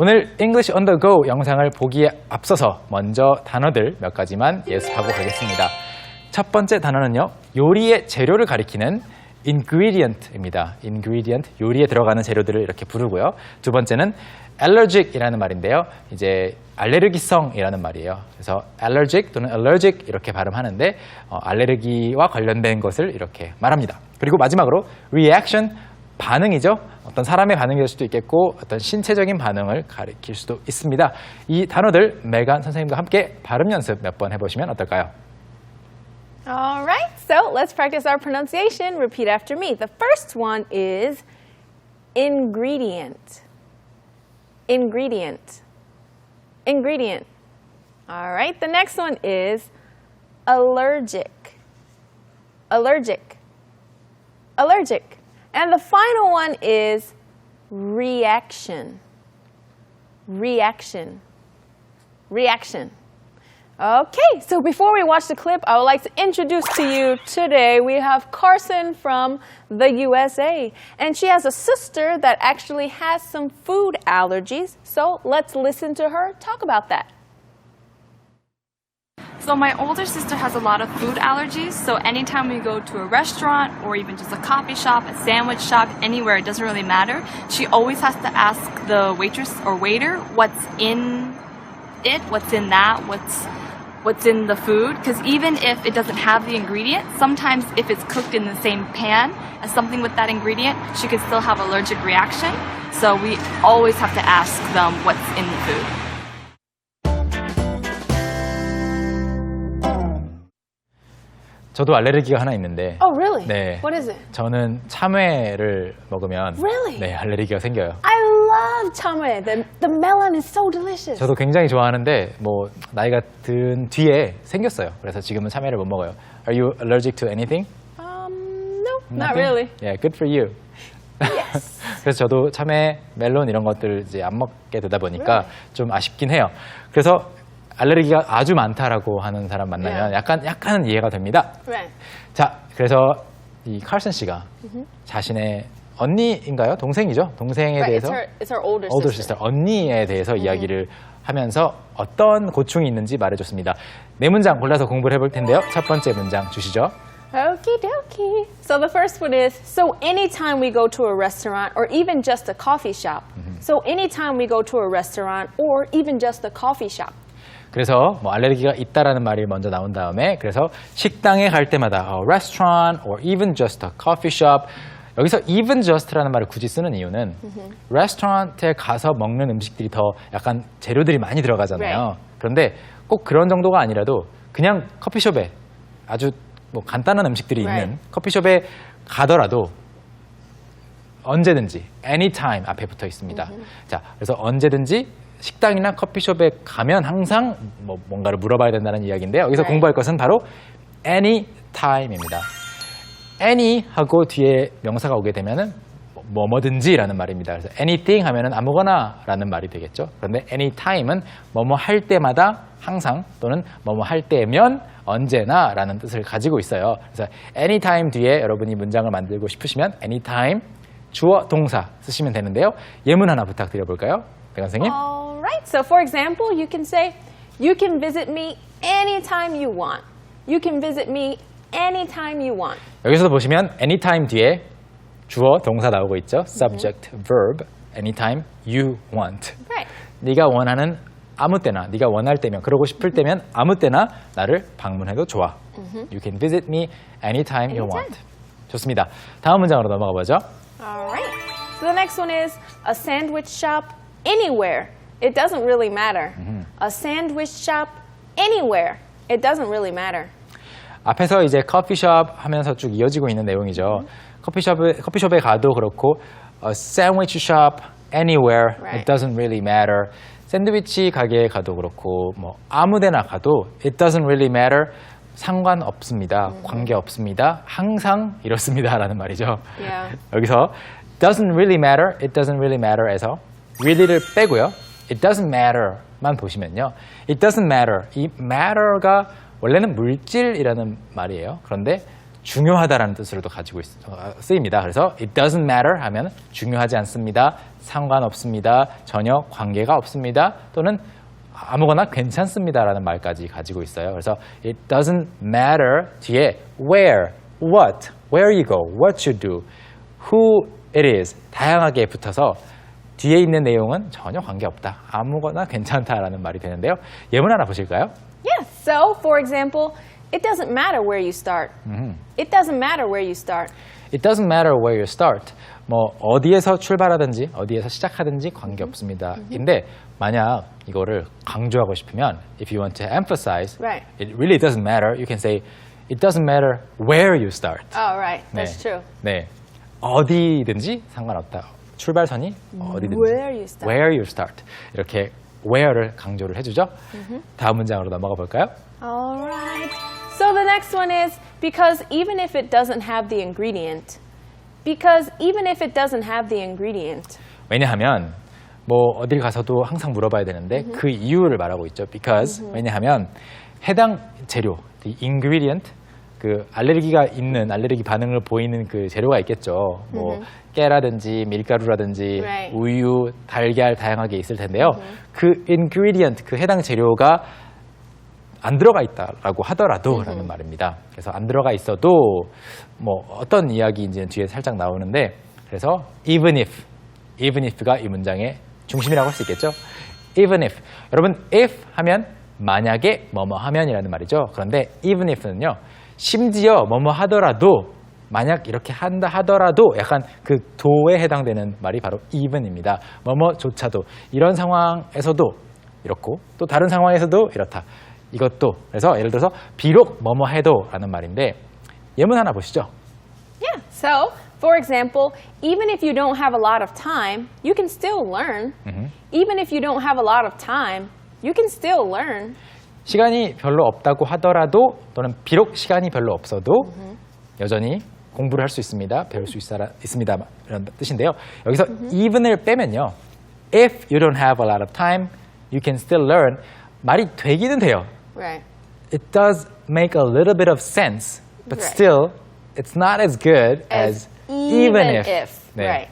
오늘 English on the go 영상을 보기에 앞서서 먼저 단어들 몇 가지만 예습하고 가겠습니다. 첫 번째 단어는요, 요리의 재료를 가리키는 ingredient입니다. ingredient, 요리에 들어가는 재료들을 이렇게 부르고요. 두 번째는 allergic이라는 말인데요. 이제 알레르기성이라는 말이에요. 그래서 allergic 또는 allergic 이렇게 발음하는데 알레르기와 관련된 것을 이렇게 말합니다. 그리고 마지막으로 reaction, 반응이죠. 어떤 사람의 반응이 될 수도 있겠고 어떤 신체적인 반응을 가리킬 수도 있습니다. 이 단어들 메간 선생님과 함께 발음 연습 몇 번 해보시면 어떨까요? Alright, so let's practice our pronunciation. Repeat after me. The first one is ingredient. Ingredient. Ingredient. Alright, the next one is allergic. Allergic. Allergic. And the final one is reaction. Reaction. Reaction. Okay, so before we watch the clip, I would like to introduce to you today, we have Carson from the USA. And she has a sister that actually has some food allergies. So let's listen to her talk about that. So my older sister has a lot of food allergies, so anytime we go to a restaurant or even just a coffee shop, a sandwich shop, anywhere, it doesn't really matter. She always has to ask the waitress or waiter what's in it, what's in that, what's in the food, because even if it doesn't have the ingredient, sometimes if it's cooked in the same pan as something with that ingredient, she could still have allergic reaction. So we always have to ask them what's in the food. 저도 알레르기가 하나 있는데 Oh, really? 네, What is it? 저는 참외를 먹으면 Really? 네, 알레르기가 생겨요. I love 참외. The melon is so delicious. 저도 굉장히 좋아하는데 뭐 나이가 든 뒤에 생겼어요. 그래서 지금은 참외를 못 먹어요. Are you allergic to anything? No, not Nothing? really. Yeah, good for you. Yes. 그래서 저도 참외, 멜론 이런 것들 이제 안 먹게 되다 보니까 좀 아쉽긴 해요. 그래서 알레르기가 아주 많다라고 하는 사람 만나면 약간은 이해가 됩니다. Right. 자, 그래서 이 칼슨 씨가 자신의 언니인가요? 동생이죠? 동생에 Right. 대해서 It's her older older sister. sister, 언니에 대해서 이야기를 하면서 어떤 고충이 있는지 말해줬습니다. 네 문장 골라서 공부를 해볼 텐데요. 첫 번째 문장 주시죠. Okie dokie. So the first one is, so anytime we go to a restaurant or even just a coffee shop. So anytime we go to a restaurant or even just a coffee shop. 그래서 뭐 알레르기가 있다라는 말이 먼저 나온 다음에 그래서 식당에 갈 때마다 restaurant or even just a coffee shop, 여기서 even just라는 말을 굳이 쓰는 이유는 레스토랑에 가서 먹는 음식들이 더 약간 재료들이 많이 들어가잖아요. Right. 그런데 꼭 그런 정도가 아니라도 그냥 커피숍에 아주 뭐 간단한 음식들이 있는 Right. 커피숍에 가더라도 언제든지 anytime 앞에 붙어 있습니다. 자, 그래서 언제든지 식당이나 커피숍에 가면 항상 뭐 뭔가를 물어봐야 된다는 이야기인데요. 여기서 Right. 공부할 것은 바로 anytime입니다. any 하고 뒤에 명사가 오게 되면은 뭐뭐든지라는 말입니다. 그래서 anything 하면은 아무거나라는 말이 되겠죠. 그런데 anytime은 뭐뭐 할 때마다 항상 또는 뭐뭐 할 때면 언제나라는 뜻을 가지고 있어요. 그래서 anytime 뒤에 여러분이 문장을 만들고 싶으시면 anytime 주어 동사 쓰시면 되는데요. 예문 하나 부탁드려 볼까요? 백 선생님. All right. So for example, you can say, you can visit me anytime you want. You can visit me anytime you want. 여기서 보시면 anytime 뒤에 주어 동사 나오고 있죠. subject, verb, anytime you want. Right. 네가 원하는 아무 때나, 네가 원할 때면, 그러고 싶을 때면 아무 때나 나를 방문해도 좋아. You can visit me anytime you want. 좋습니다. 다음 문장으로 넘어가 보죠. All right. So the next one is a sandwich shop anywhere. It doesn't really matter. A sandwich shop anywhere. It doesn't really matter. 앞에서 이제 커피숍 하면서 쭉 이어지고 있는 내용이죠. 커피숍에 가도 그렇고 a sandwich shop anywhere. Right. It doesn't really matter. 샌드위치 가게에 가도 그렇고 뭐 아무데나 가도 it doesn't really matter. 상관없습니다. 관계없습니다. 항상 이렇습니다라는 말이죠. Yeah. 여기서 doesn't really matter, it doesn't really matter에서 really를 빼고요. it doesn't matter만 보시면요. it doesn't matter, 이 matter가 원래는 물질이라는 말이에요. 그런데 중요하다라는 뜻으로도 가지고 쓰입니다. 그래서 it doesn't matter 하면 중요하지 않습니다. 상관없습니다. 전혀 관계가 없습니다. 또는 아무거나 괜찮습니다라는 말까지 가지고 있어요. 그래서 it doesn't matter 뒤에 where, what, where you go, what you do, who it is 다양하게 붙어서 뒤에 있는 내용은 전혀 관계없다. 아무거나 괜찮다라는 말이 되는데요. 예문 하나 보실까요? Yes. So, for example, it doesn't matter where you start. It doesn't matter where you start. It doesn't matter where you start. 뭐 어디에서 출발하든지 어디에서 시작하든지 관계없습니다. 근데 만약 이거를 강조하고 싶으면 if you want to emphasize Right. it really doesn't matter. You can say it doesn't matter where you start. Oh, right. That's true. 네. 어디든지 상관없다. 출발선이 어디든지. Where you start. Where you start. 이렇게 where를 강조를 해주죠. 다음 문장으로 넘어가 볼까요? All right. So the next one is because even if it doesn't have the ingredient. Because even if it doesn't have the ingredient. 왜냐하면 뭐 어딜 가서도 항상 물어봐야 되는데 그 이유를 말하고 있죠. Because 왜냐하면 해당 재료, the ingredient, 그 알레르기가 있는 알레르기 반응을 보이는 그 재료가 있겠죠. 뭐 깨라든지 밀가루라든지 Right. 우유, 달걀 다양하게 있을 텐데요. 그 ingredient, 그 해당 재료가 안 들어가 있다라고 하더라도 라는 말입니다. 그래서 안 들어가 있어도 뭐 어떤 이야기인지는 뒤에 살짝 나오는데 그래서 even if가 이 문장의 중심이라고 할 수 있겠죠. even if. 여러분 if 하면 만약에 뭐뭐 하면이라는 말이죠. 그런데 even if는요. 심지어 뭐뭐 하더라도 만약 이렇게 한다 하더라도 약간 그 도에 해당되는 말이 바로 even입니다. 뭐뭐조차도 이런 상황에서도 이렇고 또 다른 상황에서도 이렇다. 이것도 그래서 예를 들어서 비록 뭐뭐 해도 라는 말인데 예문 하나 보시죠. Yeah. So, for example, even if you don't have a lot of time, you can still learn. Even if you don't have a lot of time, you can still learn. 시간이 별로 없다고 하더라도 또는 비록 시간이 별로 없어도 여전히 공부를 할 수 있습니다. 배울 수 있습니다. 이런 뜻인데요. 여기서 even을 빼면요. If you don't have a lot of time, you can still learn. 말이 되기는 돼요. Right. It does make a little bit of sense, but Right. still it's not as good as even if. 네. Right.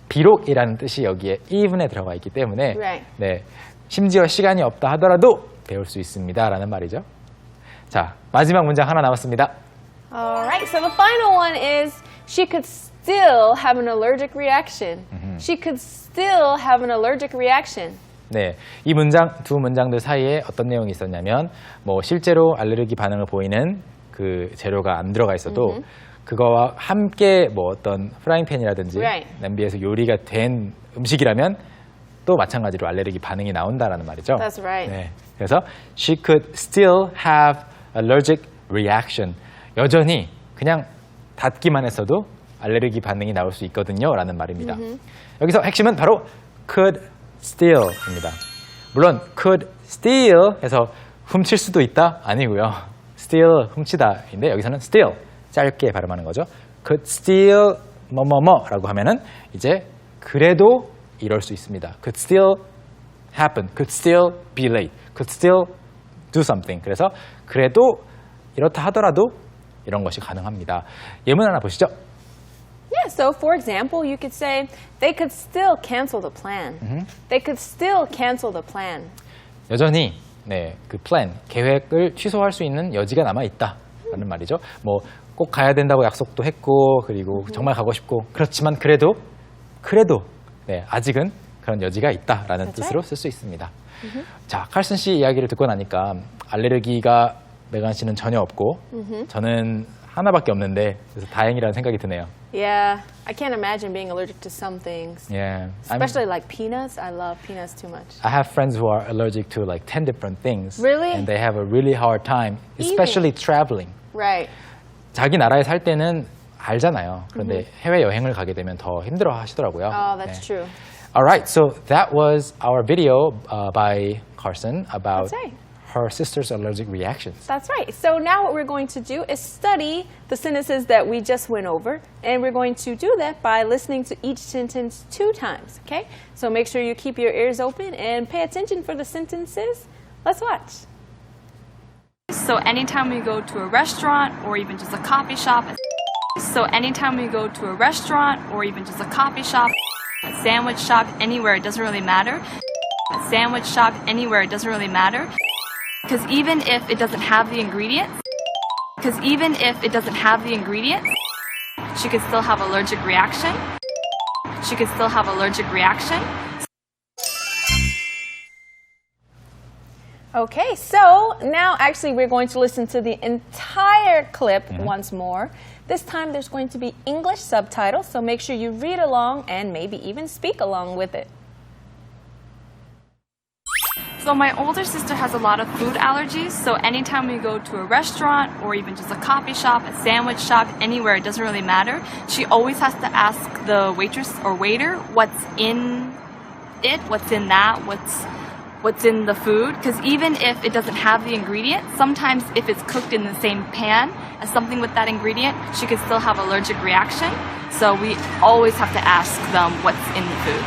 비록이라는 뜻이 여기에 even에 들어가 있기 때문에 Right. 네. 심지어 시간이 없다 하더라도 배울 수 있습니다라는 말이죠. 자, 마지막 문장 하나 남았습니다. All right. So the final one is she could still have an allergic reaction. She could still have an allergic reaction. 네, 이 문장 두 문장들 사이에 어떤 내용이 있었냐면 뭐 실제로 알레르기 반응을 보이는 그 재료가 안 들어가 있어도 그거와 함께 뭐 어떤 프라이팬이라든지 Right. 냄비에서 요리가 된 음식이라면 또 마찬가지로 알레르기 반응이 나온다라는 말이죠. That's right. 네, 그래서 she could still have allergic reaction. 여전히 그냥 닫기만 했어도 알레르기 반응이 나올 수 있거든요 라는 말입니다. 여기서 핵심은 바로 could steal입니다. 물론 could steal 해서 훔칠 수도 있다 아니고요. steal 훔치다인데 여기서는 steal 짧게 발음하는 거죠. could steal 뭐뭐뭐라고 하면은 이제 그래도 이럴 수 있습니다. could still happen, could still be late, could still do something. 그래서 그래도 이렇다 하더라도 이런 것이 가능합니다. 예문 하나 보시죠. Yeah, so for example, you could say they could still cancel the plan. They could still cancel the plan. 여전히 네, 그 플랜, 계획을 취소할 수 있는 여지가 남아 있다라는 말이죠. 뭐 꼭 가야 된다고 약속도 했고 그리고 정말 가고 싶고 그렇지만 그래도 네, 아직은 그런 여지가 있다라는 That's 뜻으로 쓸 수 있습니다. 자, 칼슨 씨 이야기를 듣고 나니까 알레르기가 메간 씨는 전혀 없고 저는 하나밖에 없는데 그래서 다행이라는 생각이 드네요. Yeah, I can't imagine being allergic to some things. Yeah, Especially like peanuts. I love peanuts too much. I have friends who are allergic to like 10 different things. Really? And they have a really hard time, especially traveling. Right. 자기 나라에 살 때는 알잖아요. 그런데 해외 여행을 가게 되면 더 힘들어 하시더라고요. Oh, that's 네. true. All right, so that was our video by Carson about That's right. her sister's allergic reactions. That's right. So now what we're going to do is study the sentences that we just went over, and we're going to do that by listening to each sentence 2 times, okay? So make sure you keep your ears open and pay attention for the sentences. Let's watch. So anytime we go to a restaurant or even just a coffee shop, sandwich shop, anywhere, it doesn't really matter. A sandwich shop, anywhere, it doesn't really matter. Because even if it doesn't have the ingredients, she could still have allergic reaction. Okay, so now actually we're going to listen to the entire clip once more. This time there's going to be English subtitles, so make sure you read along and maybe even speak along with it. So my older sister has a lot of food allergies, so anytime we go to a restaurant or even just a coffee shop, a sandwich shop, anywhere, it doesn't really matter. She always has to ask the waitress or waiter what's in it, what's in that, what's in the food, because even if it doesn't have the ingredient, sometimes if it's cooked in the same pan as something with that ingredient, she could still have allergic reaction. So we always have to ask them what's in the food.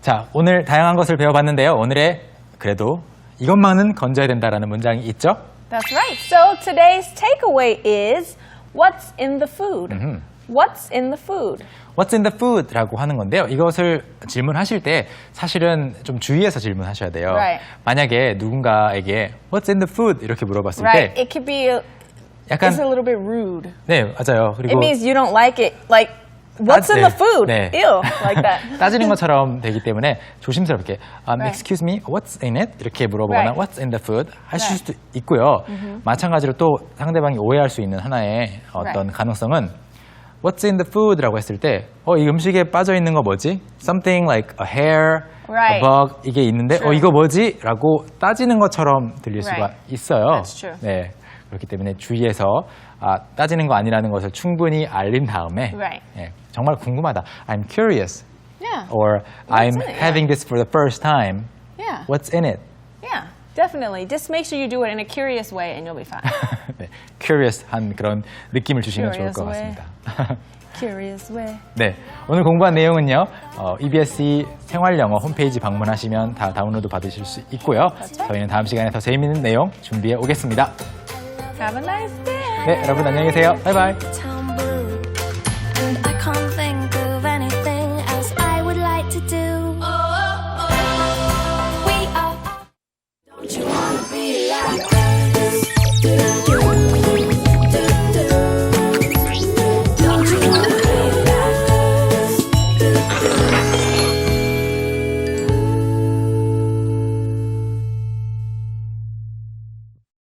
자, 오늘 다양한 것을 배워봤는데요. 오늘의 그래도 이것만은 건져야 된다라는 문장이 있죠? That's right. So today's takeaway is what's in the food. What's in the food? What's in the food라고 하는 건데요. 이것을 질문하실 때 사실은 좀 주의해서 질문하셔야 돼요. Right. 만약에 누군가에게 What's in the food? 이렇게 물어봤을 Right. 때 It could be 약간 it's a little bit rude. 네, 맞아요. It 그리고 means you don't like it. Like what's in the food? 네. Ew, like that. 따지는 것처럼 되기 때문에 조심스럽게 Right. Excuse me, what's in it? 이렇게 물어보거나 Right. What's in the food? 하실 Right. 수도 있고요. 마찬가지로 또 상대방이 오해할 수 있는 하나의 어떤 Right. 가능성은 What's in the food라고 했을 때 이 음식에 빠져 있는 거 뭐지? Something like a hair, Right. a bug 이게 있는데 True. 이거 뭐지? 라고 따지는 것처럼 들릴 수가 Right. 있어요. That's true. 네. 그렇기 때문에 주의해서 따지는 거 아니라는 것을 충분히 알린 다음에 Right. 예, 정말 궁금하다. I'm curious. Yeah. Or I'm in it? having this for the first time. Yeah. What's in it? Yeah. Definitely. Just make sure you do it in a curious way and you'll be fine. 네, curious한 그런 느낌을 주시면 좋을 Curious 것 way. 같습니다. Curious way. 네, 오늘 공부한 내용은요. EBSC 생활영어 홈페이지 방문하시면 다 다운로드 받으실 수 있고요. 저희는 다음 시간에 더 재미있는 내용 준비해 오겠습니다. Have a nice day. 네, 여러분 안녕히 계세요. 바이바이.